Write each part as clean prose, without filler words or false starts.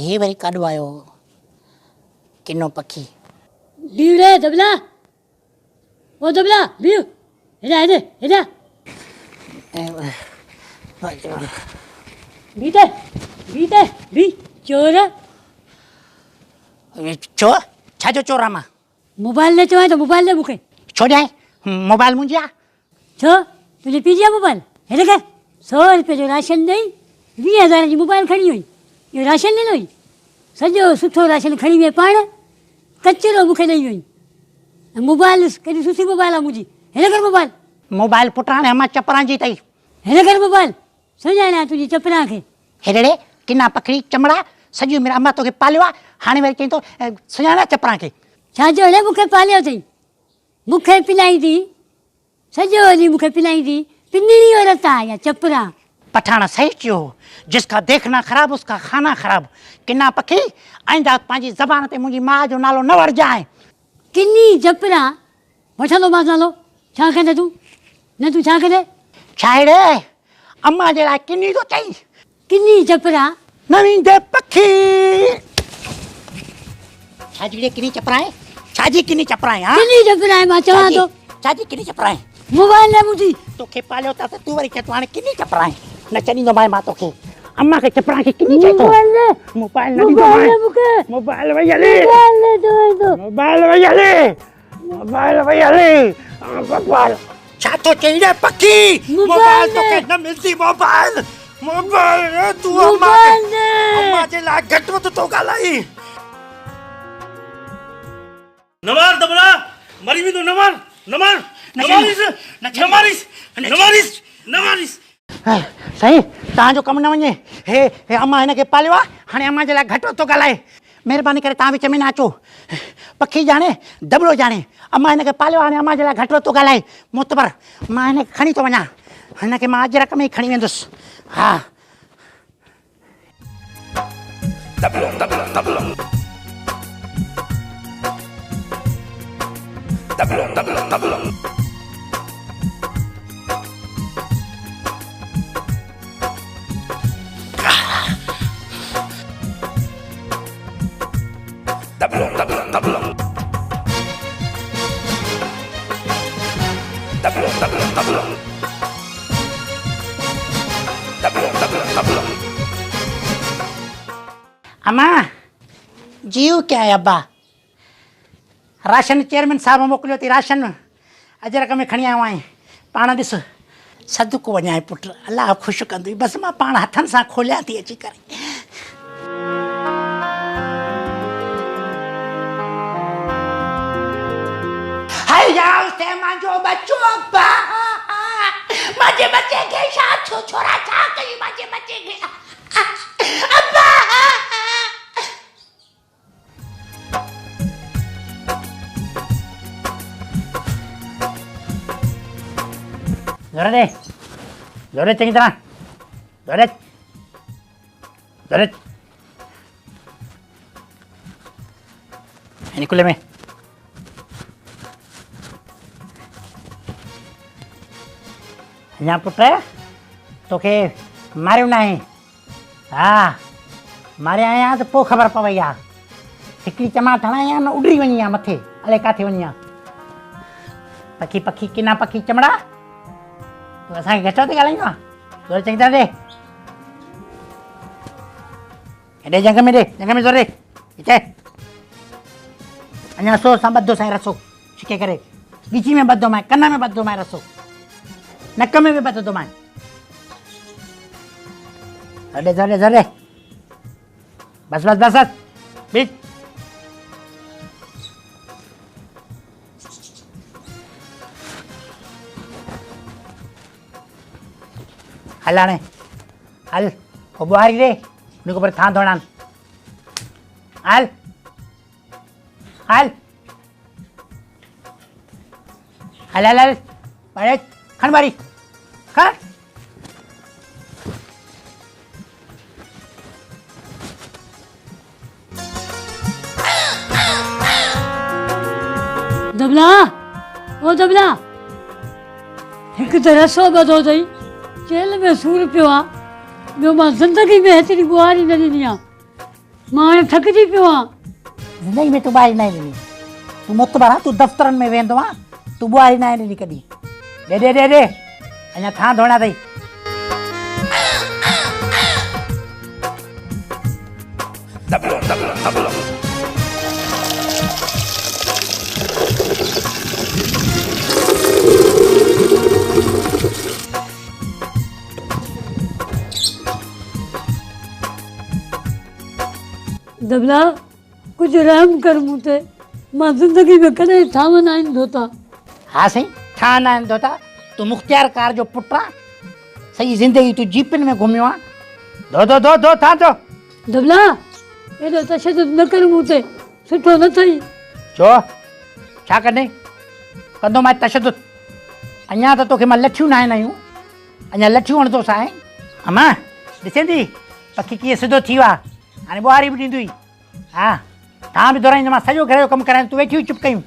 हे worry काॾो आयो किनो पखी बीह रे दबला ओ दबला बीह हेॾा हेॾे हेॾा बीह चोर छो छाजो चोर आहियां मां मोबाइल न चवां त मोबाइल ॾे मूंखे छो ॾियां मोबाइल मुंहिंजी आहे छो तुंहिंजे पीउ जी आहे मोबाइल हेॾे कर 100 रुपये जो राशन ॾेई 20,000 जी मोबाइल खणी वई इहो राशन ॾिनो हुई सॼो सुठो राशन खणी वई पाण कचिरो मूंखे ॾेई वई ऐं मोबाइल केॾी सुठी मोबाइल आहे मुंहिंजी हेॾे कर मोबाइल मोबाइल पुट हाणे अम्मा चपरां जी अथई हेॾे कर मोबाइल सुञाणा तुंहिंजी चपरां खे हेॾे किना पखड़ी चमड़ा सॼी उमिरि अम्मा तोखे पालियो आहे हाणे वरी चई थो सुञाणा चपरां खे छाजो हेॾे मूंखे पालियो अथई मूंखे पिलाईंदी सॼो ॾींहुं मूंखे पिलाईंदी पिनड़ी औरत आहे या चपरां पठान सही चयो जिसका देखना ख़राब उसका खाना ख़राब किना पखी आईंदा पंहिंजी ज़बान ते मुंहिंजी माउ जो नालो न वठिजांइ किनी चपरां वठंदो मां नालो छा कंदे तूं न तूं छा कंदे छा हेड़े अम्मा जे लाइ किनी थो चई किनी चपरां नवींदे पखी छाजी किनी चपरां आहे छाजी किनी चपरां आहे हा किनी चपरां मां चवां थो छाजी किनी चपरां आहे मोबाइल न मुंहिंजी तोखे पालियो था त तूं वरी चए थो हाणे किनी चपरां आहे न चॾींदोमांइ मां तोखे अम्मा खे चपरां खे किनी चए थो मोबाइल न ॾींदोमांइ मोबाइल वई हली मोबाइल वई हली मोबाइल वई हली मोबाइल छा थो चई रे पखी मोबाइल तोखे न मिलंदी मोबाइल मोबाइल तूं अम्मा जे लाइ घटि वधि थो ॻाल्हाई न मार दबला मरी वेंदो न मार न मार न मारिस साईं तव्हांजो कमु न वञे हे अम्मा हिनखे पालियो आहे हाणे अम्मा जे लाइ घटि थो ॻाल्हाए महिरबानी करे तव्हां विच में न अचो पखी ॼाणे दॿलो ॼाणे अम्मा हिनखे पालियो हाणे अम्मा जे लाइ घटि थो ॻाल्हाए मोतबर मां हिनखे खणी थो वञा हिनखे मां अॼु रक़म ई खणी वेंदुसि हा दॿलो दॿलो दॿलो दॿलो दॿलो दॿलो दॿलो दॿलो दॿलो दॿलो दॿलो दॿलो दॿलो दॿलो दॿलो अम्मा जीव क्या है अब्बा राशन चेयरमैन साहब मोकिलियो अथई राशन अजरक में खणी आयो आहीं पाण ॾिस सदको वञाए पुटु अलाह ख़ुशि कंदुई बसि मां पाण हथनि सां खोलियां थी अची करे मुंहिंजो बचो अब्बा मुंहिंजे बचे खे छा थियो छोरा छा कई मुंहिंजे बचे खे अब्बा जोरे चङी तरह जोरे हिन कुले में अञा पुट तोखे मारियो न आहे हा मारिया आहियां त पोइ ख़बर पवई आहे हिकिड़ी चमाट हणाई आहे न उॾरी वञी आहे मथे अलाए किथे वञी आहे पखी पखी किना पखी चमड़ा तूं असांखे घटि ते ॻाल्हाईंदो आहे जोर चङी तरह ॾे जंग में ज़ोर ॾे हिते अञा रसो सां ॿधो साईं रसो छिके करे ॻिची में ॿधो मां कन में ॿधो मां रसो नक में बि ॿधो मां ज़ोर ॾे बस बस बस बस बीच हल हाणे हल पोइ ॿुहारी ॾे उन खां पोइ थां धोइणा हल हल हल हल हल पढ़े खण बारी खण दबला ओ दबला हिकु त रसो ॿधो अथई जेल में सूर पियो आहे ॿियो मां ज़िंदगी में हेतिरी ॿुहारी न ॾिनी आहे मां हाणे थकिजी पियो आहियां। ज़िंदगी में तूं ॿुआरी न ॾिनी, तूं मुतबर आहे, तूं दफ़्तरनि में वेंदो आहे, तूं ॿुआरी न ॾिनी कॾहिं। ॾे अञा थां धोइणा अथई। दबला कुछ रहम कर मूं ते, मां ज़िंदगी में कॾहिं थांव न आहिनि धोता। हा साईं, थां न आहिनि धोता। तूं मुख़्तियार कार जो पुटु आहे, सॼी ज़िंदगी तूं जीपिन में घुमियो आहे। धो धो धो धो थां धो। दबला एॾो तशदुद न कर मूं ते, सुठो न अथई। छो छा कंदे? कंदो मां तशदुद? अञा त तोखे मां लठियूं न आहिनि आयूं, अञा लठियूं हणंदोसि आहे। अमा ॾिसे थी पखी कीअं सिधो थी वियो आहे, हाणे ॿुआरी बि ॾींदुई। हा तव्हां बि दोराईंदो, मां सॼो घर जो कमु करायां, तूं वेठी चुप कयूं।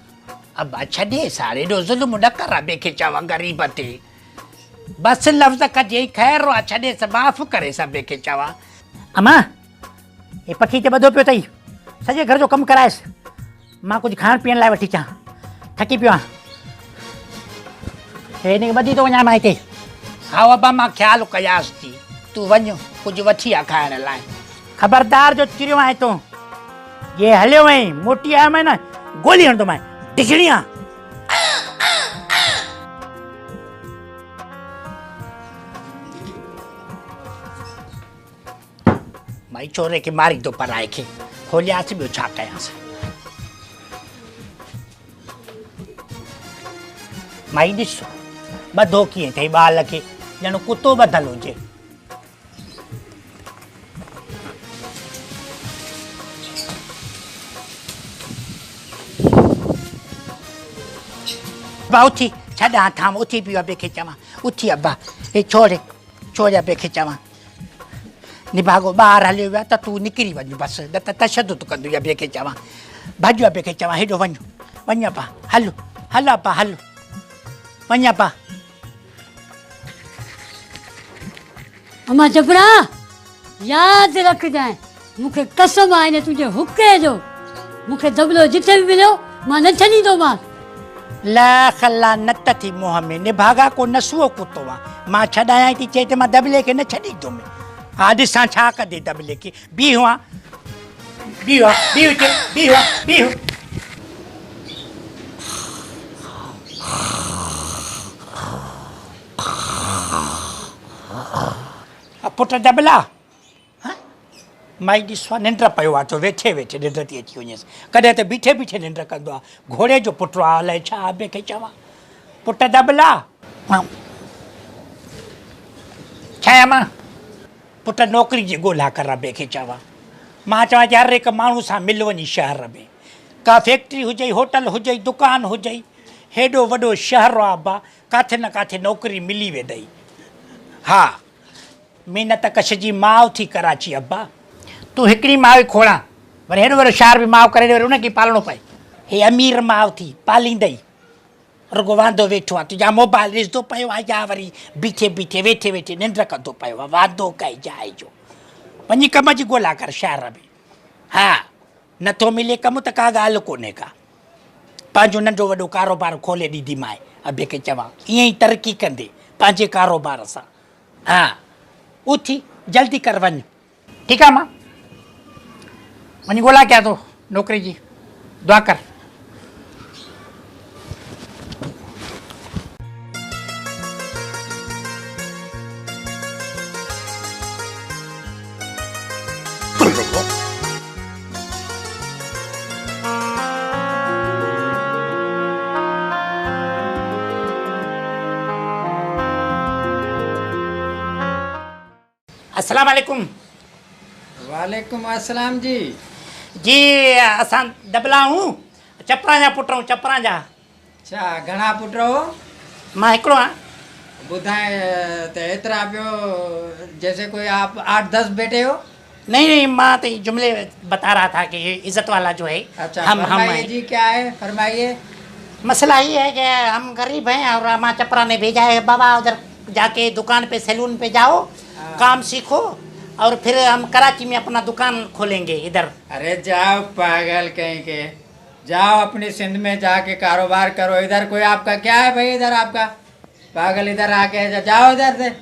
अब्बा छॾे सारे एॾो ज़ुल्म न कर, ॿिए खे चवां ग़रीब ते बसि लफ़्ज़ कजे ख़ैर आहे, छॾे स माफ़ु करे ॿिए खे चवां। अमा हे पखी ते ॿधो पियो अथई, सॼे घर जो कमु करायसि, मां कुझु खाइण पीअण लाइ वठी अचां, थकी पियो आहियां। हे हिनखे ॿधी थो वञा मां हिते। हा अब्बा मां ख़्यालु कयासि थी, तूं वञ कुझु वठी आ खाइण लाइ। ख़बरदार जो चिरियो आहे हितां, ये हलियो वई मोटी आयो मैं न गोली हणंदो मैं ढिकणी आहे। माई छोरे खे मारी थो पराए खे, खोलियासीं ॿियो छा कयांसि। माई ॾिस ॿधो कीअं अथई ॿाल खे, ॼण कुतो ॿधल हुजे। अब्बा उथी छॾा थाम, उथी पियो ॿिए खे चवां, उथी अब्बा हे छोड़े छोड़िया ॿिए खे चवां। निभागो ॿाहिरि हलियो वियो आहे त तूं निकिरी वञ बसि, न त तशदुद कंदो ॿिए खे चवां। भॼो ॿिए खे चवां हेॾो वञ वञ अब्बा, हल हल अब्बा हल वञ अब्बा। अमा चपड़ा यादि रखजांइ, मूंखे कसम आहे न तुंहिंजे हुके जो, मूंखे दबलो जिथे बि मिलियो मां न छॾींदोमांसि। लख लानत थी मुंहं में, निभागा को नसुओ कुतो आहे, मां छॾायां थी चए त मां दबले खे न छॾींदुमि। हा ॾिसां छा कंदे दबले खे। बीहो आहे बीहो बीहो बीहो बीहो। पुट दबला माई ॾिसो आहे निंड पियो आहे, तो वेठे वेठे निंड थी अची वञेसि, कॾहिं त बीठे बीठे निंड कंदो आहे, घोड़े जो पुटु आहे अलाए छा ॿिए खे चवां। पुट दबला छा आहे मां पुट नौकिरी जी ॻोल्हा कर ॿिए खे चवां। मां चवां थी हर हिकु माण्हू सां मिल वञी शहर में, का फैक्ट्री हुजे होटल हुजे दुकान हुजे, हेॾो वॾो शहर आहे अब्बा, किथे न किथे नौकिरी मिली वेंदई। हा महिनत कश जी माउ थी कराची अब्बा, तूं हिकिड़ी माउ खोड़ा वरी हेॾो वॾो शहर बि माउ करे वरी उनखे पालणो पए। हे अमीर माउ थी पालींदई, रुगो वांदो वेठो आहे, तुंहिंजा मोबाइल ॾिसंदो पियो आहे या वरी बीठे बीठे वेठे वेठे निंड कंदो पियो आहे, वांदो काई जाइ जो। वञी कम जी ॻोल्हा कर शहर में। हा नथो मिले कमु त का ॻाल्हि कोन्हे का, पंहिंजो नंढो वॾो कारोबार खोले ॾींदीमांइ अॿे खे चवां, ईअं ई तरक़ी कंदे पंहिंजे कारोबार सां। हा उथी जल्दी कर वञ, ठीकु आहे मां वञी ॻोल्हा कयां थो नौकिरी जी, दुआ कर। अस्सलाम वालेकुम। वालेकुम अस्सलाम जी। जी असां दबला हूं, चपरा जा पुट आहियूं, चपरा जा। अच्छा घणा पुट हो? मां हिकिड़ो आहियां। बुधाए त एतिरा पियो जैसे कोई आप 8-10 बेटे हो? नहीं नहीं माँ तो जुमले बता रहा था कि ये इज्जत वाला जो है। अच्छा हम फरमाइए जी, क्या है फरमाइए। मसला ये है कि हम गरीब हैं और माँ चपरा ने भेजा है, बाबा उधर जाके दुकान पे सैलून पे जाओ, काम सीखो और फिर हम कराची में अपना दुकान खोलेंगे इधर। अरे जाओ पागल कहीं के, जाओ अपनी सिंध में जाके कारोबार करो। इधर कोई आपका क्या है भाई, इधर आपका पागल, इधर आके जाओ, इधर से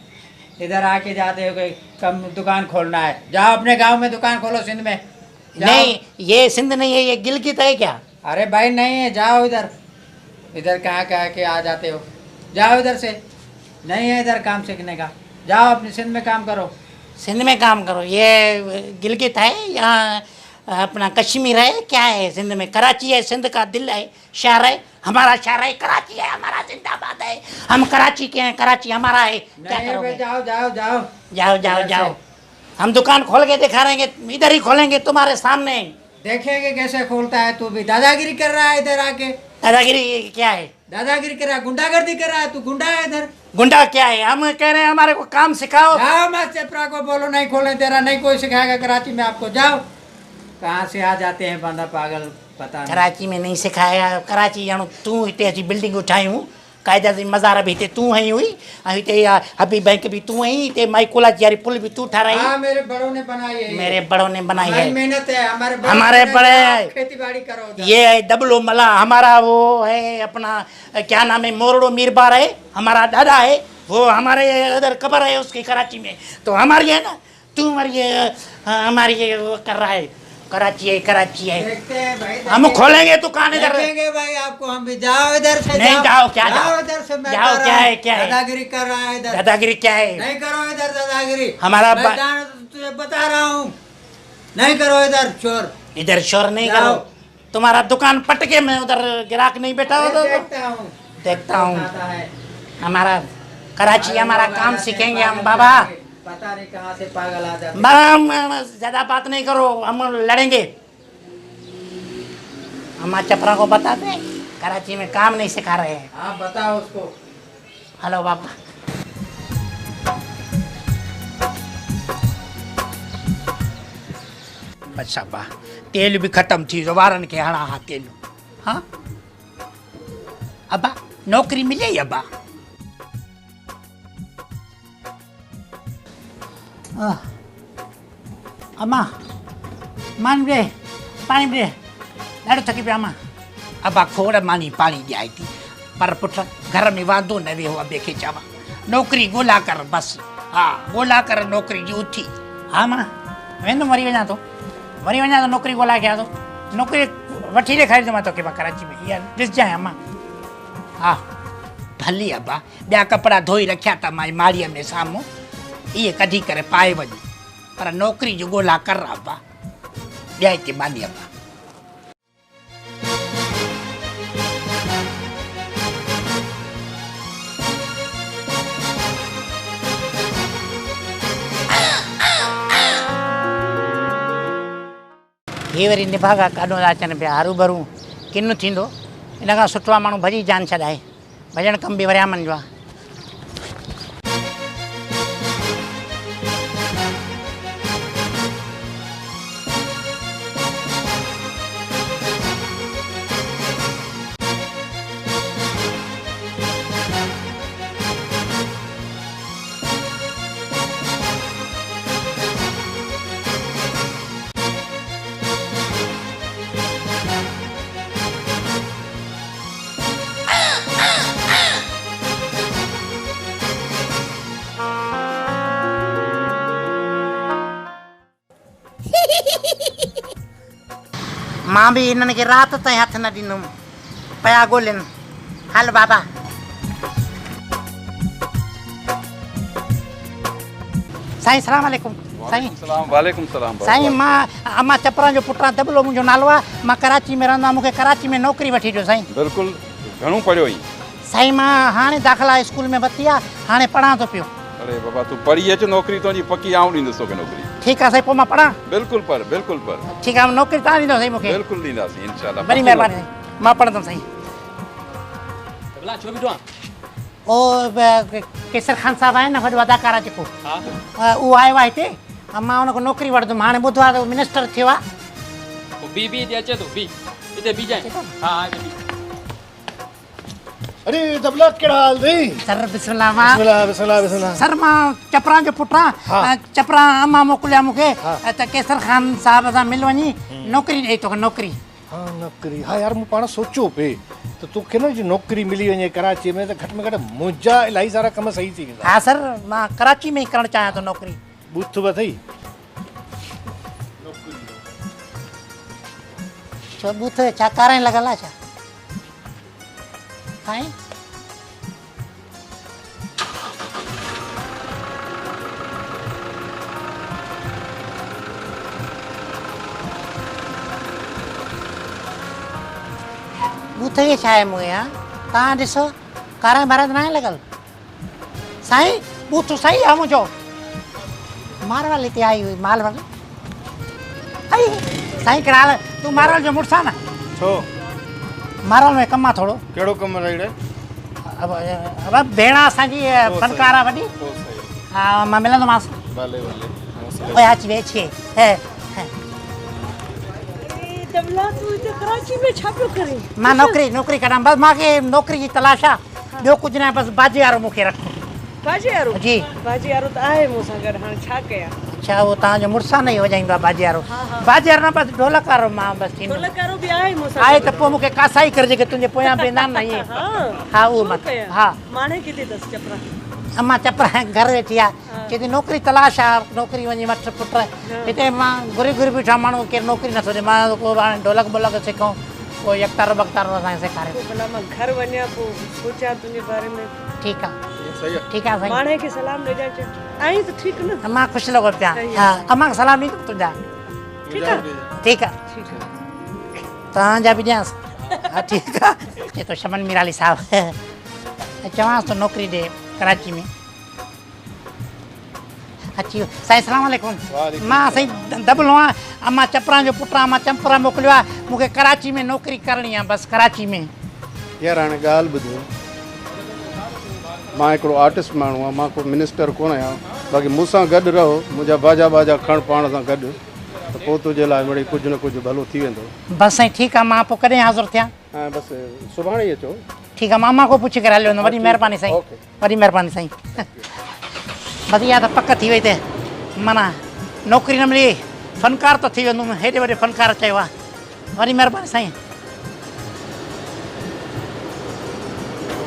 इधर आके जाते हो कोई कम दुकान खोलना है, जाओ अपने गांव में दुकान खोलो सिंध में। जाओ। नहीं ये सिंध नहीं है, ये गिलगित है क्या? अरे भाई नहीं है, जाओ इधर, इधर कहाँ कहाँ के आ जाते हो, जाओ इधर से, नहीं है इधर काम सीखने का, जाओ अपनी सिंध में काम करो। सिंध में काम करो? ये गिलगित है यहाँ अपना कश्मीर है क्या है? सिंध में कराची है, सिंध का दिल है, शहर है, हमारा शहर है कराची है, हमारा जिंदाबाद है, हम कराची के हैं, कराची हमारा है। क्या नहीं करोगे? भाई जाओ जाओ जाओ जाओ जाओ इधर जाओ, से। हम दुकान खोल के दिखा रहेंगे, इधर ही खोलेंगे तुम्हारे सामने। देखेंगे कैसे खोलता है, तू भी दादागिरी कर रहा है इधर आके, दादागिरी क्या है? दादागिरी कर रहा है, गुंडागर्दी कर रहा है, तू गुंडा है इधर। गुंडा क्या है? हम कह रहे हैं हमारे को काम सिखाओ। जाओ मत चपरा को बोलो नहीं खोले तेरा, नहीं कोई सिखाएगा कराची में आपको, जाओ। कहाँ से आ जाते हैं बंदा पागल, पता नहीं। कराची में नहीं सिखाया, कराची ॼण तूं हिते अची बिल्डिंगूं ठाहियूं, क़ाइदा जी मज़ार बि हिते तूं हई हुई, ऐं हिते हबी बैंक भी तूं हई, हिते माइकोला जी वारी पुल भी तूं ठाराई। हाँ मेरे बड़ों ने बनाई है ये। मेरे बड़ों ने बनाई हमारी है। मेहनत है, हमारे बड़े खेती बाड़ी करो उधर। ये है दबलो मला, हमारा वो है अपना क्या नाम है, मोरड़ो मीरबार है, हमारा दादा है, वो हमारे उधर कब्र है उसकी कराची में। तो हमारी है ना, तू हमारी ये वो कर रहा है, कराची है, कराची है। देखते हैं भाई, हम खोलेंगे दुकान इधर। देखेंगे भाई आपको हम भी, जाओ इधर से। नहीं जाओ, क्या जाओ? इधर से, मैं जाओ, कर क्या रहा है, हूँ। क्या है? दादागिरी कर रहा है इधर, दादागिरी क्या है? नहीं करो इधर दादागिरी, हमारा मैं तुझे बता रहा हूँ, नहीं करो इधर चोर, इधर शोर नहीं जाओ। करो, तुम्हारा दुकान पटके में उधर ग्राहक नहीं बैठा हो तो देखता हूँ, देखता हूँ। आता है। हमारा कराची अरे हमारा लोग आ काम जाते हैं, सीखेंगे हम पागल बाबा। आ जाते हैं, पता नहीं कहाँ से पागल आ जाते हैं। ज्यादा बात नहीं करो, हम लड़ेंगे। हम चपरा को बता दें कराची में काम नहीं सिखा रहे हैं। हाँ बताओ उसको। हेलो बाबा। अच्छा बा, तेल भी ख़त्म थी वियो, वारनि खे हणा हा तेल। हाँ अबा नौकरी मिले अबा? अम्मा मान ॾे, पाणी ॾे, ॾाढो थकी पिया अम्मा। अबा खोड़ मानी पाणी ॾियाई थी, पर पुट घर में वांदो न वेहो, अबे खे चवां नौकरी ॻोल्हा कर बसि। हा ॻोल्हा कर नौकरी जी उथी। हा मां वेंदुमि, वरी वञा थो, वरी वञा थो, नौकरी ॻोल्हा कयां थो, नौकरी वठी ॾेखारींदोमांइ तोखे मां कराची में, इहा ॾिसजांइ अम्मा। हा भली अबा, ॿिया कपिड़ा धोई रखिया त मां माड़ीअ में साम्हूं, इहे कढी करे पाए वञ, पर नौकरी जो ॻोल्हा कर अबा, ॿिया हिते मानी अबा। हे वरी निभागा काॾों था अचनि पिया, हरू भरू किन थींदो, इन खां सुठो आहे माण्हू भॼी जान छॾाए, भॼणु कमु बि वरियामनि जो आहे। मां भी इन्हनि खे राति ताईं हथ न ॾींदुमि, पिया ॻोल्हनि। हल बाबा। साईं सलाम वालेकुम। साईं वालेकुम सलाम। साईं मां अम्मा चपरा जो पुट दबलो मुंहिंजो नालो आहे, मां कराची में रहंदो आहियां, मूंखे कराची में नौकिरी वठी ॾियो साईं। बिल्कुलु, घणो पढ़ियो आई? साईं मां हाणे दाख़िला स्कूल में वरिती आहे, हाणे पढ़ां थो पियो। अरे बाबा तूं पढ़ी अच, नौकिरी तुंहिंजी पकी आऊं ॾींदुसि तोखे नौकिरी। ठीकु आहे साईं, पोइ मां पढ़ां? बिल्कुलु पर, बिल्कुलु पर। ठीकु आहे, नौकिरी तव्हां ॾींदो साईं मूंखे? बिल्कुलु ॾींदासीं इंशाल्लाह। बड़ी महिरबानी साईं, मां पढ़ंदुमि साईं। ओ केसर खान साहब आहे न, वॾो अदाकार आहे जेको, उहो आयो आहे हिते, मां हुनखे नौकिरी वठंदुमि। हाणे ॿुधो आहे त मिनिस्टर थियो आहे। अरे दबला कहिड़ा हाल अथई? सर बिस्मिल्लाह मां बिस्मिल्लाह बिस्मिल्लाह बिस्मिल्लाह। सर मां चपरा जो पुटा चपरा अम्मा मोकिलिया मूंखे त केसर खान साहब सां मिल वञी नौकरी ॾेई तोखे नौकरी। हाँ नौकरी, हाँ यार मूं पाण सोचियो पे त तोखे न जो नौकरी मिली वञे कराची में त घटि में घटि मुंहिंजा इलाही सारा कम सही थी वेंदा। हाँ सर मां कराची में ई करणु चाहियां थो नौकरी। ॿुथ बि अथई? छो बूथ छा कारां लॻल आहे छा साईं? बूथ खे छा आहे मूं यहाँ तव्हां ॾिसो कारां भारत न आहे लॻल साईं। बूथ सही आहे मुंहिंजो। मारवाल हिते आई हुई मालवाल। आई साईं कहिड़ा हाल? तूं मारवाल जो मुड़ुसु आहे न? छो मारवाल में कमु आहे थोरो। कहिड़ो कमु रहीड़े? अब भेण असांजी फनकार आहे वॾी। हा मां मिलंदोमांसि। भले भले। ओए अची वे अची दबला तू हिते कराची में छा पियो करे? मां नौकरी कढां बसि मूंखे नौकरी जी तलाश आहे ॿियो कुझु न बसि बाजी वारो मूंखे रखो। बाजी वारो? जी बाजी वारो त आहे मूं सां गॾु, हाणे छा कयां? अच्छा उहो तव्हांजो मुड़ुसु आहे न इहो वॼाईंदो आहे बाजी वारो? बाजी वारो न बसि ढोलक वारो मां बसि थींदो। ढोलक वारो बि आहे मूं सां आहे त पोइ मूंखे कासाई कर जेके तुंहिंजे पोयां वेंदा आहिनि न ईअं। हा उहो मत हा। माणे किथे अथसि चपरा? अम्मा चपरा घर वेठी आहे चए नौकरी तलाश आहे नौकरी वञी मट पुट हिते मां घुरी बीठा माण्हू केरु नौकरी नथो ॾे। मां को हाणे ढोलक वोलक सिखूं पोइ यकतारो बकतारो असांखे सेखारे। भला मां घर वञा पोइ सोचां तुंहिंजे बारे में। ठीकु आहे ठीकु आहे साईं। माणे खे सलाम ॾिजां आई त ठीकु न? अम्मा ख़ुशि लॻो पिया। हा अम्मा खे सलाम ॾींदुमि तुंहिंजा। ठीकु आहे ठीकु आहे तव्हांजा बि ॾियांसि। हा ठीकु आहे चए थो शमन मीराली साहब चवांसि थो नौकरी ॾे कराची में। अची वियो साईं सलाम वालेकुम। मां साईं दबलो आहियां अम्मा चपरा जो पुटु आहे। मां चंपरा मोकिलियो आहे मूंखे कराची में नौकरी करणी आहे बसि कराची में। यार हाणे ॻाल्हि ॿुधो मां हिकिड़ो आर्टिस्ट माण्हू आहियां मां को मिनिस्टर कोन आहियां बाक़ी मूंसां गॾु रहो मुंहिंजा बाजा खण पाण सां गॾु त पोइ तुंहिंजे लाइ मिड़ई कुझु न कुझु भलो थी वेंदो। बसि साईं ठीकु आहे मां पोइ कॾहिं हाज़ुरु थियां? ऐं बसि सुभाणे ई अचो। ठीकु आहे मां अम्मा खां पुछी करे हलियो वेंदुमि। वॾी महिरबानी साईं वॾी महिरबानी साईं। बसि इहा त पक थी वई त माना नौकरी न मिली फनकार त थी वेंदुमि। हेॾे वॾे फनकार चयो आहे वॾी महिरबानी साईं।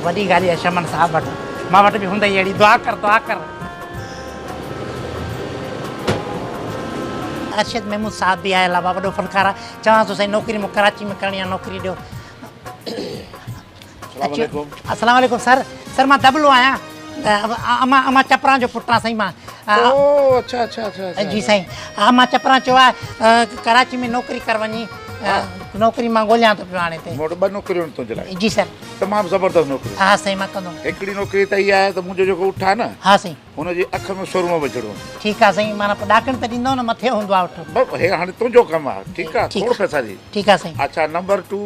वॾी ॻाल्हि आहे शमन साहब वटि मां वटि बि हूंदा ई अहिड़ी दुआ कर। अरशद महमूद साहब बि आयल आहे वॾो फनकार आहे चवां थो साईं नौकरी मूं कराची में करणी आहे नौकरी ॾियो। अस्सलाम वालेकुम सर मां दबलो आहियां अम्मा चपरा जो पुटु आहे साईं मां। अच्छा जी साईं अम्मा चपरा चयो आहे कराची में नौकरी कर वञी नौकरी मां ॻोल्हियां थो पियो हाणे हिते। मूं वटि ॿ नौकरियूं आहिनि तुंहिंजे लाइ। जी सर तमामु ज़बरदस्त नौकरी। हा साईं मां कंदुमि। हिकिड़ी नौकरी त इहा आहे त मुंहिंजो जेको उठ आहे न हा साईं हुनजी अख में सुरमा विझणो। ठीकु आहे साईं माना ॾाकण त ॾींदो न मथे हूंदो आहे उठ। हे हाणे तुंहिंजो कमु आहे ठीकु आहे थोरो पैसा जी। ठीकु आहे साईं। अच्छा नंबर 2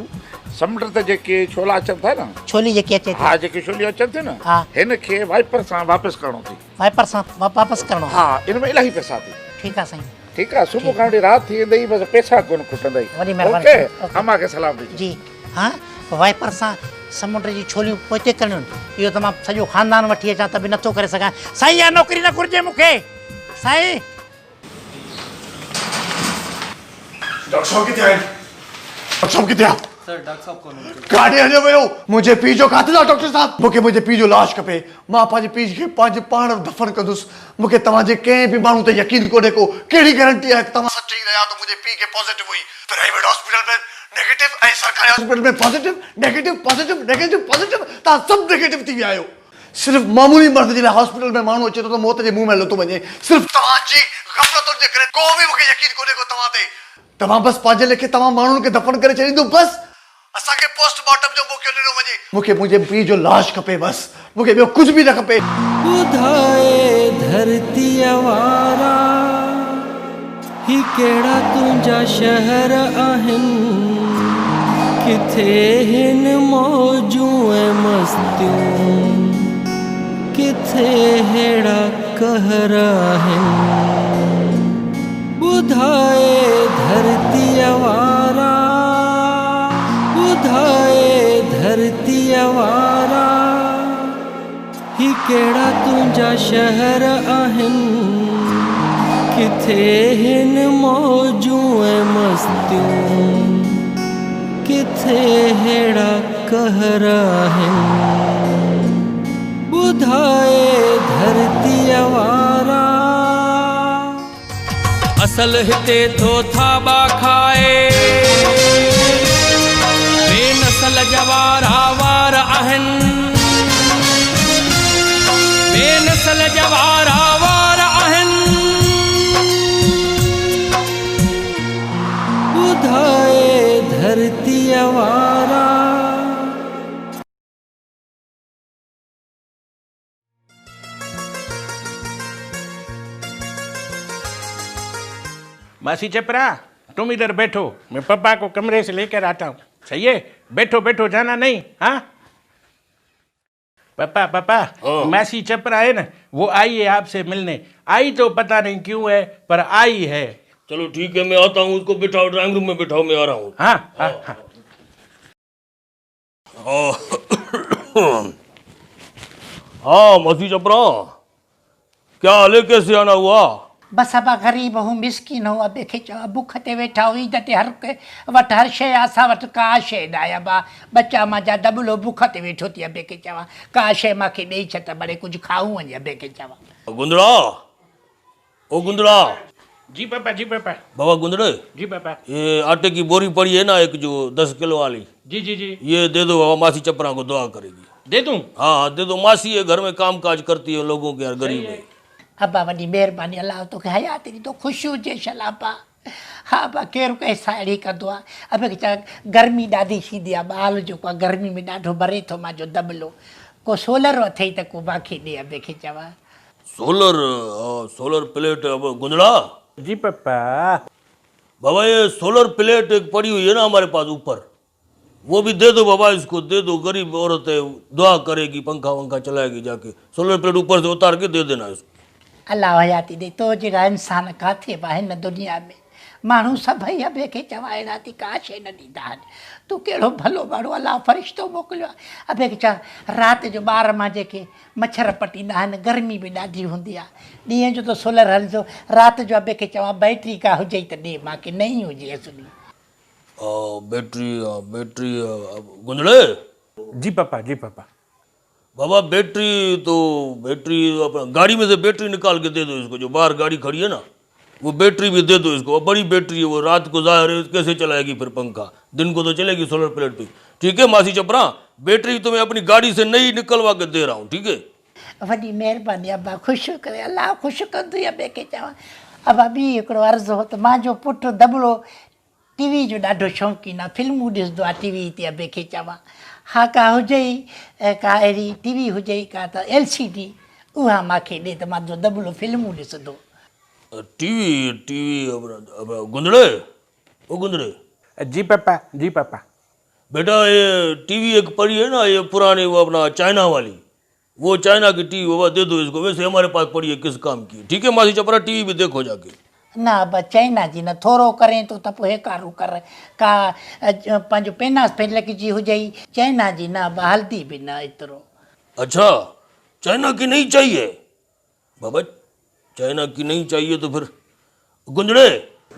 समुंड ते जेके छोला अचनि था न छोली जेकी अचे हा जेके छोलियूं अचनि थियूं न हा हिन खे वाइपर सां वापसि करिणो अथई। वाइपर सां वापसि करिणो? हा इन में इलाही पैसा अथई। ठीकु आहे साईं ठीकु आहे सुबुह खां वठी राति थी वेंदई बसि पैसा कोन खुटंदई। वॾी महिरबानी ओके अम्मा खे सलाम ॾिजो। जी हा वाइपर सां समुंड जी छोलियूं पोइ हिते करणियूं इहो त मां सॼो ख़ानदान वठी अचां त बि नथो करे सघां साईं। इहा नौकरी न घुरिजे मूंखे साईं। डॉक्टर साहब किथे आहिनि? डॉक्टर साहब किथे आहे? सर डॉक्टर साहब कोन काॾे हलियो वियो? मुंहिंजे पीउ जो कातिल आहे डॉक्टर साहब। मूंखे मुंहिंजे पीउ जो लाश खपे। मां पंहिंजे पीउ खे पंहिंजे पाण दफ़न कंदुसि। मूंखे तव्हांजे कंहिं बि माण्हू ते यकीन कोन्हे को कहिड़ी गारंटी आहे तव्हां सच चई रहिया त मुंहिंजे पीउ खे पॉज़िटिव हुई प्राइवेट हॉस्पिटल में नेगेटिव ऐं सरकारी हॉस्पिटल में positive negative positive negative positive तव्हां सभु नेगेटिव थी विया आहियो। सिर्फ़ु मामूली मर्द जे लाइ हॉस्पिटल में माण्हू अचे थो त मौत जे मुंहुं में लथो वञे। सिर्फ़ु तव्हांजी गफ़लतुनि जे करे को बि मूंखे यकीन कोन्हे को तव्हां ते। तव्हां बसि पंहिंजे लेखे तव्हां माण्हुनि खे दफ़न करे छॾींदो बसि असांखे पोस्टमार्टम जो मौक़ो ॾिनो वञे। मूंखे मुंहिंजे पीउ जो लाश खपे बसि मूंखे ॿियो कुझु बि न खपे। ॿुधाए धरती वारा ही कहिड़ा तुंहिंजा शहर आहिनि किथे हिन मौजूं ऐं मस्तियूं किथे हेड़ा कहर आहिनि। ॿुधाए धरती वारा ॿुधाए धरती वारा कहिड़ा तुंहिंजा शहर आहिनि किथे हिन मौजूं ऐं मस्तियूं किथे हेड़ा कहर आहिनि ॿुधाए धरती वारा असल हिते थो थाबा खाए बेनसल जवारा वार आहिनि बेनसल जवारा वार आहिनि ॿुधाए धरती वारा मासी चपरा तुम इधर बैठो, मैं पापा को कमरे से लेकर आता हूँ। सही है, बैठो बैठो, जाना नहीं। हाँ पापा पापा, मासी चपरा है ना, वो आई है आपसे मिलने। आई तो पता नहीं क्यों है, पर आई है। चलो ठीक है, मैं आता हूँ, उसको बिठाओ, ड्राइंग रूम में बिठाओ, मैं आ रहा हूँ। हाँ हाँ हाँ। हाँ मासी चपरा, क्या हाल है, कैसे आना हुआ? बस अब ग़रीब हूँ मिसकिन हूँ अब खे चवा बुख ते वेठा हुई त हर वट हर शइ असां वटि का शइ न आहे अबा बच्चा मुंहिंजा दबलो बुख ते वेठो थी अबे खे चवा का शइ मूंखे ॾेई छॾ त भले कुझु खाऊं वञे अबे खे चवा गुंदड़ा, ओ गुंदड़ा। जी पापा, जी पापा। बाबा गुंदड़े, जी पापा। ये आटे की बोरी पड़ी है ना एक, जो 10 किलो वाली। जी जी जी। ये दे दो बाबा, मासी चपरा को दुआ करेगी। दे दूं? हाँ दे दो, मासी है घर में काम काज करती है लोगों के, यार गरीब है। अबा वॾी महिरबानी अलाह तोखे हयात ॾी तो ख़ुशि हुजे शलापा। हा अबा केरु कंहिं साहेड़ी कंदो आहे अबे खे चवां गर्मी ॾाढी थींदी आहे ॿाल जेको आहे गर्मी में ॾाढो भरे थो मुंहिंजो दबलो को सोलर अथई त को मूंखे ॾे अबे खे चवां। Solar, solar plate. अब गुंदड़ा। जी पापा। बाबा ये सोलर प्लेट एक पड़ी हुई है ना हमारे पास ऊपर, वो भी दे दो बाबा, इसको दे दो, गरीब औरत है, दुआ करेगी, पंखा वंखा चलाएगी जाके। सोलर प्लेट ऊपर से उतार के दे देना इसको। अलाह हयाती ॾे तो जहिड़ा इंसान किथे बि हिन दुनिया में माण्हू सभई अॿे खे चवां अहिड़ा थी का शइ न ॾींदा आहिनि। तूं कहिड़ो भलो माण्हू अलाह फ़रिश्तो मोकिलियो आहे। अॿे खे चवां राति जो ॿार मां जेके मच्छर पटींदा आहिनि, गर्मी बि ॾाढी हूंदी आहे, ॾींहं जो त सोलर हलंदो, राति जो अॿे खे चवां बैटरी का हुजे त ॾे मूंखे नई हुजे असुली। Battery battery गुंदड़े। जी पापा, जी पापा। बाबा बैटरी तो बैटरी अपना गाड़ी में से बैटरी निकाल के दे दो इसको, जो बाहर गाड़ी खड़ी है ना, वो बैटरी भी दे दो इसको। बड़ी बैटरी है वो, रात को जाहिर है कैसे चलाएगी फिर पंखा, दिन को तो चलेगी सोलर प्लेट पे। ठीक है मासी चपरा, बैटरी तो मैं अपनी गाड़ी से नई निकलवा के दे रहा हूँ। ठीक है, वॾी महिरबानी अबा, ख़ुशि करे अलाह ख़ुशि कंदुई अॿे खे चवां। अबा ॿी हिकिड़ो अर्ज़ु हो त मुंहिंजो पुटु दबलो टीवी जो ॾाढो शौक़ीनु आहे, फिल्मूं ॾिसंदो आहे टीवी ते अॿे खे चवां। हा का हुजे ई का अहिड़ी टीवी हुजे ई का त LCD उहा मूंखे ॾे त मुंहिंजो दबलो फिल्मूं ॾिसंदो। टीवी टीवी गुंदड़े, ओ गुंदड़े। जी पापा, जी पापा। बेटा ये टीवी एक पड़ी है ना, ये पुरानी वो अपना चाइना वाली, वो चाइना की टीवी बाबा दे दो इसको, वैसे हमारे पास पड़ी है, किस काम की। ठीक है मासी चपरा, टीवी भी देखो जाके। न अब चाइना जी न, थोरो करें तो त पोइ हेकारू कर का पंहिंजो पेनास पे लॻिजी हुजे ई, चाइना जी न अब हल्दी बि न एतिरो। अच्छा चाइना की नहीं चाहिए बाबा, चाइना की नहीं चाहिए तो फिर गुंजड़े।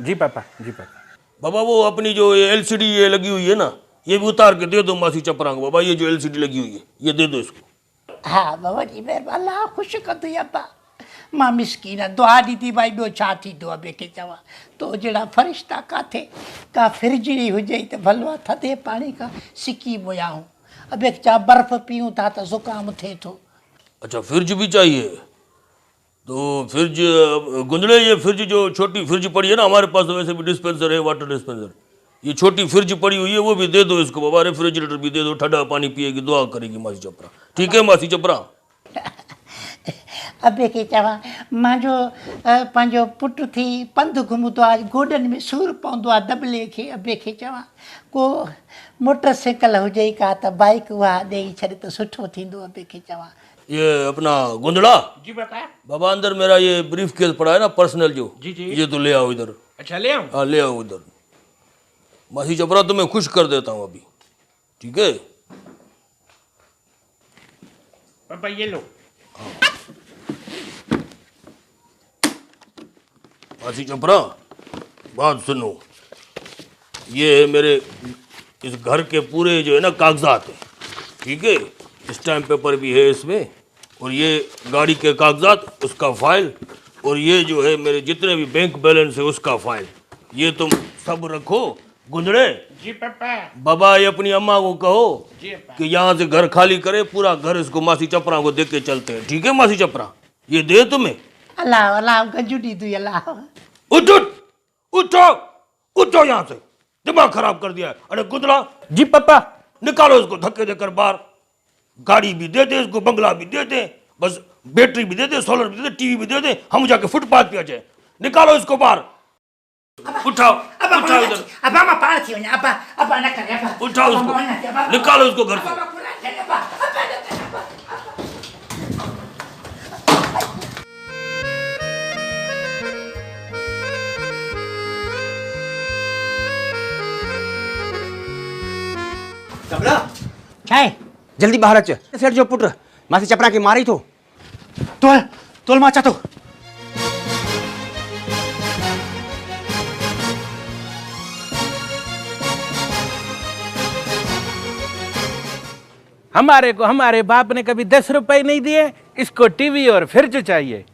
जी पापा, जी पापा। बाबा वो अपनी जो ये LCD ये लगी हुई है ना, ये भी उतार के दे दो मासी चपरा को। बाबा ये जो LCD लगी हुई है ये दे दो इसको। हा बाबा जी महिरबानी, अलाह ख़ुशि कंदुई अबा। मां मिसकीन दुआ ॾींदी भाई ॿियो छा थींदो अॿे खे चवां। तो जहिड़ा फ़रिश्ता काथे का फ्रिजड़ी हुजे त भलो आहे, थधे पाणी खां सिकी मुया हूं। अॿे खे चवां बर्फ़ पीऊं था त ज़ुकाम थिए थो। अच्छा फ्रिज भी चाहिए, तो फ्रिज गुंजड़े ये फ्रिज जो छोटी फ्रिज पड़ी है ना हमारे पास, वैसे भी डिस्पेंसर है, वाटर डिस्पेंसर, ये छोटी फ्रिज पड़ी हुई है वो भी दे दो इसको बाबा। रेफ्रिजरेटर भी दे दो, ठंडा पानी पिएगी, दुआ करेगी मासी चपरा। ठीक है मासी चपरा। अॿे खे चवां मुंहिंजो पंहिंजो पुटु थी पंधु घुमंदो आहे, गोॾनि में सूरु पवंदो आहे दबले खे। अॿे खे चवां को मोटर साइकिल हुजे का त बाइक उहा ॾेई छॾे त सुठो थींदो। अॿे खे चवां ये अपना गुंदड़ा। जी पापा। बाबा अंदर मेरा ये ब्रीफ केस पड़ा है ना पर्सनल जो, जी जी, ये तो ले आओ इधर। अच्छा ले आओ? हाँ ले आओ इधर। मासी चपरा तुम्हें खुश कर देता हूँ अभी, ठीक है पापा ये लो। मासी चपरा, बात सुनो। ये है मेरे इस घर के पूरे जो है ना कागजात है, ठीक है। स्टैम्प पेपर भी है इसमें, और ये गाड़ी के कागजात, उसका फाइल, और ये जो है मेरे जितने भी बैंक बैलेंस है उसका फाइल, ये तुम सब रखो। गुंदड़े जी पापा। बाबा, ये अपनी अम्मा को कहो जी पापा। कि यहाँ से घर खाली करे, पूरा घर इसको मासी चपरा को दे के चलते हैं, ठीक है मासी चपरा? ये दे तुम्हें। अल्लाह अल्लाह गंजूटी तू अल्लाह। उठ उठ उठो, उठो यहाँ से, दिमाग खराब कर दिया है। अरे गुंदड़ा। जी पापा। निकालो इसको धक्के देकर बाहर। गाड़ी भी दे दे इसको, बंगला भी दे दे, बस बैटरी भी दे दे, सोलर भी दे दे, टीवी भी दे दे, हम जाके फुटपाथ पे आ जाए। निकालो इसको बाहर। उठाओ उठाओ इधर। अब मामा पार थी वने अब न करे अब। उठाओ इसको, निकालो इसको घर से। चपला, छाए जल्दी बाहर अच। सेठ जो पुट मासी चपरा के मारी तो तोल तोल माचा तो। हमारे को हमारे बाप ने कभी 10 रुपए नहीं दिए, इसको टीवी और फ्रिज चाहिए।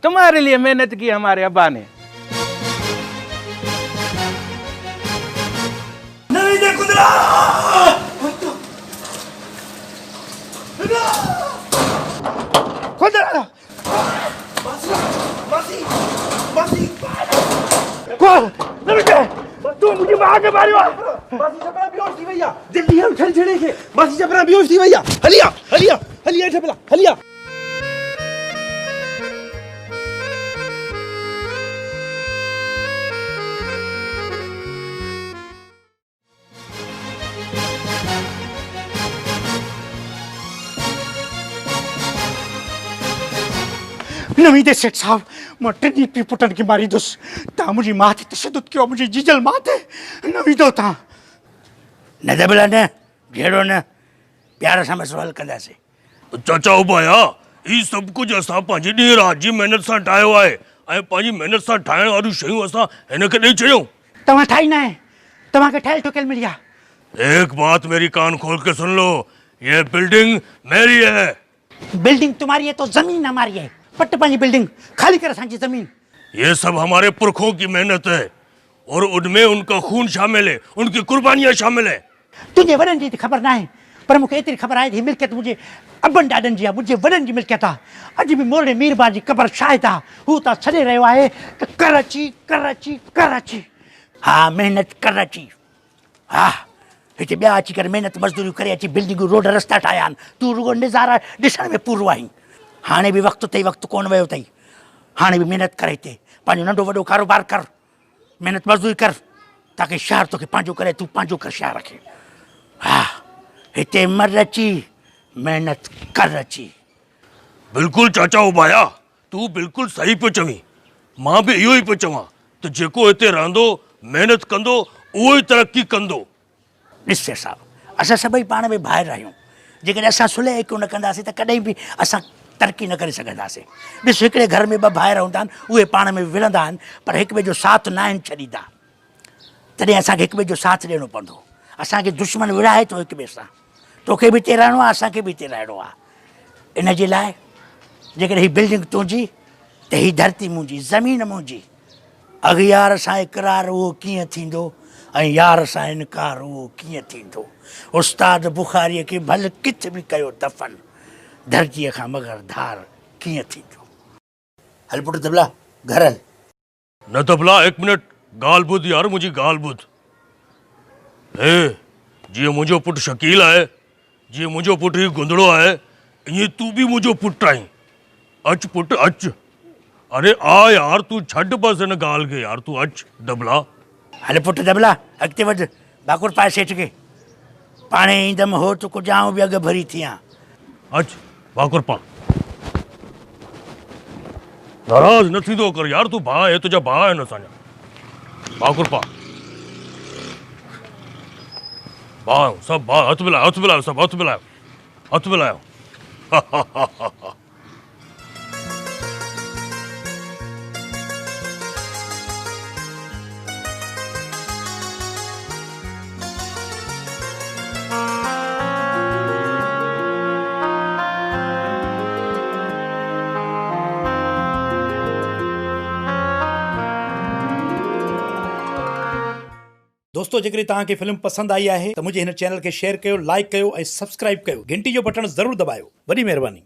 तुम्हारे लिए मेहनत की हमारे अब्बा ने। नहीं दे गुंदड़ा। गुंदड़ा। तू मुझे मार के मारी। मासी चपरा बेहोश थी भैया, जल्दी हम छल छड़े के। मासी चपरा बेहोश थी भैया। हलिया हलिया हलिया चपला हलिया। नवीद सेठ साहब, मैं टिनी पी पुटन की मारी दुस ता मुझे माथे तशद्दुद क्यों मुझे जीजल माथे नवीदो ता न दबला न घेड़ो न प्यार सां मसलो हल कंदासीं। चाचा उबाया, ई सब कुछ असां पंहिंजी ॾींहुं राति जी महिनत सां ठाहियो आहे, ऐं पंहिंजी महिनत सां ठाहिण वारियूं शयूं असां हिन खे ॾेई छॾियूं। तव्हां ठाही न आहे, तव्हांखे ठहियल ठुकियल मिली आहे। एक बात मेरी कान खोल के सुन लो, ये बिल्डिंग मेरी है। बिल्डिंग तुम्हारी है तो जमीन हमारी है। पट पानी बिल्डिंग खाली कर असांजी जमीन। ये सब हमारे पुरखों की मेहनत है, और उनमें उनका खून शामिल है, उनकी कुर्बानियां शामिल है। तुझे वॾनि जी ख़बर ना आहे, पर मूंखे एतिरी ख़बर आहे त हीअ मिल्कियत मुंहिंजे अबनि ॾाॾनि जी आहे, मुंहिंजे वॾनि जी मिल्कियत आहे। अॼु बि मोरड़े मीरबा जी क़बर शायदि आहे, हू त छॾे रहियो आहे त कराची कराची कराची। हा महिनत कराची। हा हिते ॿिया अची करे महिनत मज़दूरियूं करे अची बिल्डिंगूं रोड रस्ता ठाहिया आहिनि, तूं रुॻो नज़ारा ॾिसण में पूरो आहीं। हाणे बि वक़्तु अथई, वक़्तु कोन वियो अथई। हाणे बि महिनत कर, हिते पंहिंजो नंढो वॾो कारोबार कर, महिनत मज़दूरी कर, ताकी शहर तोखे पंहिंजो करे, तूं पंहिंजो कर शहर खे। हा हिते मर अची महिनत कर अची। बिल्कुलु चाचा उबाया, तू बिल्कुलु सही पियो चवीं। मां बि इहो ई पियो चवां त जेको हिते रहंदो, महिनत कंदो, उहो ई तरक़ी कंदो। ॾिस सेठ साहब, असां सभई पाण में भाइर आहियूं। जेकॾहिं असां सुलह हिकु न कंदासीं त कॾहिं बि असां तरक़ी न करे सघंदासीं। ॾिस हिकिड़े घर में ॿ भाइर हूंदा आहिनि, उहे पाण में विढ़ंदा आहिनि, पर हिक ॿिए जो साथ न आहिनि छॾींदा। तॾहिं असांखे हिक ॿिए जो साथ ॾियणो पवंदो। असांखे दुश्मन विढ़ाए थो हिक ॿिए सां, तोखे बि हिते रहणो आहे, असांखे बि हिते रहणो आहे। इन जे लाइ जेकॾहिं हीअ बिल्डिंग तुंहिंजी त हीअ धरती मुंहिंजी, ज़मीन मुंहिंजी। अगयार सां इक़रार उहो कीअं थींदो, ऐं यार सां इनकार उहो कीअं थींदो। उस्ताद बुखारीअ खे भल किथे बि कयो दफ़न, धरतीअ खां मगर धार कीअं थींदो। हल पुट तबला घर हल। न तबला, एक मिनट ॻाल्हि ॿुध यार, मुंहिंजी ॻाल्हि ॿुध। हे जीअं मुंहिंजो पुटु शकील आहे, जीअं मुंहिंजो पुटु हीउ गुंदड़ो आहे, ईअं तूं बि मुंहिंजो पुटु आहीं। अच पुटु अच। अरे आ यार, तूं छॾ बसि हिन ॻाल्हि खे यार, तूं अच दबला। हल पुट दबला अॻिते वधि, भाकुर पाए सेठ खे। पाणे ईंदमि हो त कुझाऊं बि अॻु भरी थियां। अच भाकुर पा। नाराज़ न थींदो कर यार, तूं भाउ आहे, तुंहिंजा भाउ आहिनि असांजा। भाकुर पा, भाउ सभु भाउ। हथ मिलायो, हथ मिलायो, सभु हथ मिलायो, हथ मिलायो। दोस्तों जेकॾहिं तव्हांखे फिल्म पसंदि आई आहे त मुंहिंजे हिन चैनल खे शेयर कयो, लाइक कयो ऐं सब्सक्राइब कयो, घंटी जो बटण ज़रूरु दॿायो। वॾी महिरबानी।